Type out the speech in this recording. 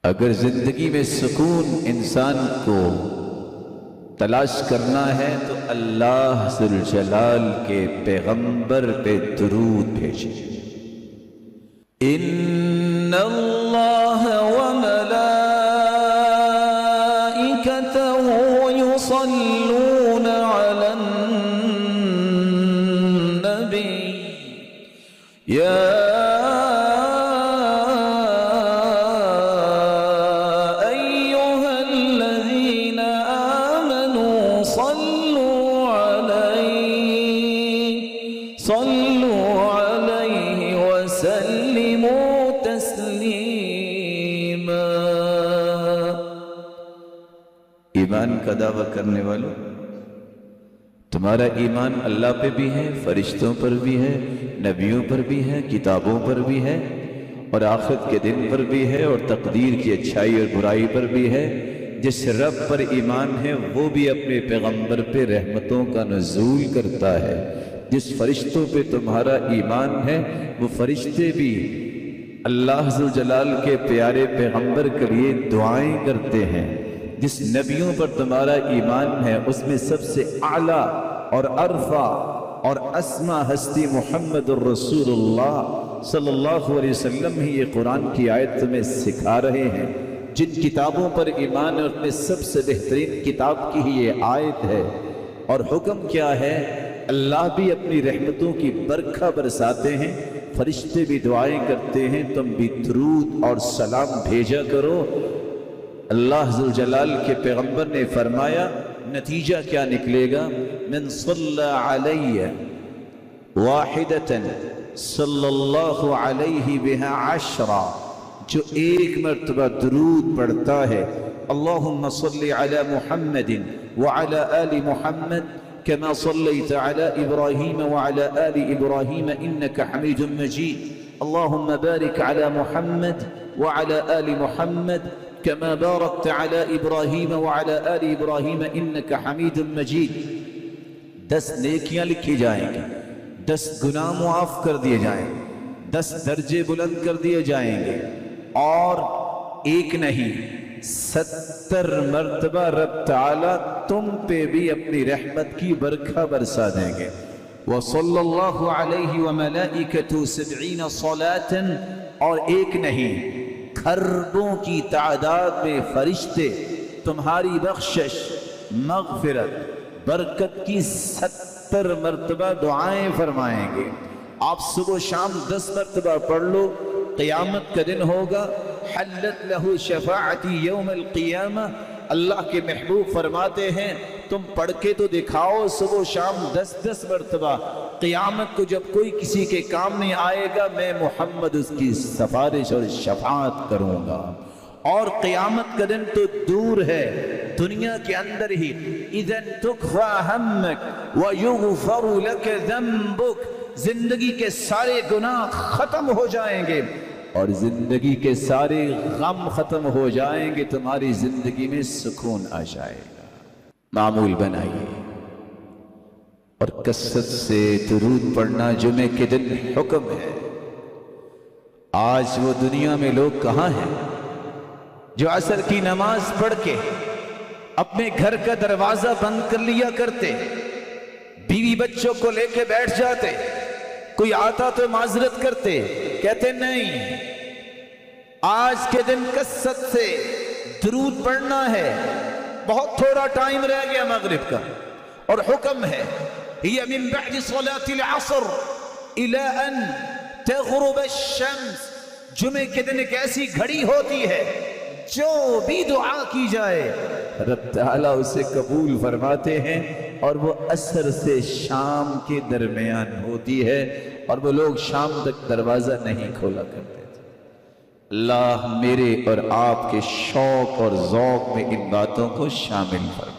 اگر زندگی میں سکون انسان کو تلاش کرنا ہے تو اللہ ذوالجلال کے پیغمبر پہ درود بھیجیں۔ ان اللہ وملائکتہ یصلون علی النبی یا ایمان کا دعویٰ کرنے والوں، تمہارا ایمان اللہ پہ بھی ہے، فرشتوں پر بھی ہے، نبیوں پر بھی ہے، کتابوں پر بھی ہے، اور آخرت کے دن پر بھی ہے، اور تقدیر کی اچھائی اور برائی پر بھی ہے۔ جس رب پر ایمان ہے وہ بھی اپنے پیغمبر پہ رحمتوں کا نزول کرتا ہے۔ جس فرشتوں پہ تمہارا ایمان ہے وہ فرشتے بھی اللہ ذوالجلال کے پیارے پیغمبر کے لیے دعائیں کرتے ہیں۔ جس نبیوں پر تمہارا ایمان ہے اس میں سب سے اعلیٰ اور ارفع اور اسما ہستی محمد الرسول اللہ صلی اللہ علیہ وسلم ہی یہ قرآن کی آیت تمہیں سکھا رہے ہیں۔ جن کتابوں پر ایمان ہے اس میں سب سے بہترین کتاب کی ہی یہ آیت ہے، اور حکم کیا ہے؟ اللہ بھی اپنی رحمتوں کی برکھا برساتے ہیں، فرشتے بھی دعائیں کرتے ہیں، تم بھی درود اور سلام بھیجا کرو۔ اللہ ذوالجلال کے پیغمبر نے فرمایا نتیجہ کیا نکلے گا؟ من صلی علیہ واحدۃ صلی اللہ علیہ بہا عشرہ، جو ایک مرتبہ درود پڑھتا ہے اللہم صلی علی محمد وعلی آل محمد كما صليت على إبراهيم وعلى آل إبراهيم إنك حميد مجيد اللهم بارك على محمد وعلى آل محمد كما باركت على إبراهيم وعلى آل إبراهيم إنك حميد مجيد۔ 10 نیکیاں لکھی جائیں گے، 10 گناہ معاف کر دیے جائیں گے، 10 درجے بلند کر دیے جائیں گے، اور ایک نہیں 70 مرتبہ رب تعالیٰ تم پہ بھی اپنی رحمت کی برکھا برسا دیں گے۔ وصلی اللہ علیہ وملائکتہ 70 صلاۃ، اور ایک نہیں اربوں کی تعداد میں فرشتے تمہاری بخشش، مغفرت، برکت کی 70 مرتبہ دعائیں فرمائیں گے۔ آپ صبح و شام 10 مرتبہ پڑھ لو، قیامت کا دن ہوگا حلت لہ شفاعتی یوم القیامہ، اللہ کے محبوب فرماتے ہیں تم پڑھ کے تو دکھاؤ صبح و شام 10 مرتبہ، قیامت کو جب کوئی کسی کے کام نہیں آئے گا میں محمد اس کی سفارش اور شفاعت کروں گا۔ اور قیامت کا دن تو دور ہے، دنیا کے اندر ہی اذن تکفی ہمک ویغفر لک ذنبک، زندگی کے سارے گناہ ختم ہو جائیں گے اور زندگی کے سارے غم ختم ہو جائیں گے، تمہاری زندگی میں سکون آ جائے گا۔ معمول بنائیے اور کثرت سے درود پڑھنا جمعے کے دن حکم ہے۔ آج وہ دنیا میں لوگ کہاں ہیں جو عصر کی نماز پڑھ کے اپنے گھر کا دروازہ بند کر لیا کرتے، بیوی بچوں کو لے کے بیٹھ جاتے، کوئی آتا تو معذرت کرتے، کہتے نہیں آج کے دن کثرت سے درود پڑھنا ہے، بہت تھوڑا ٹائم رہ گیا مغرب کا، اور حکم ہے ہی من بعد صلاة العصر الى ان تغرب الشمس، جمعے کے دن ایک ایسی گھڑی ہوتی ہے جو بھی دعا کی جائے رب تعالیٰ اسے قبول فرماتے ہیں، اور وہ عصر سے شام کے درمیان ہوتی ہے، اور وہ لوگ شام تک دروازہ نہیں کھولا کرتے تھے۔ اللہ میرے اور آپ کے شوق اور ذوق میں ان باتوں کو شامل فرمائے۔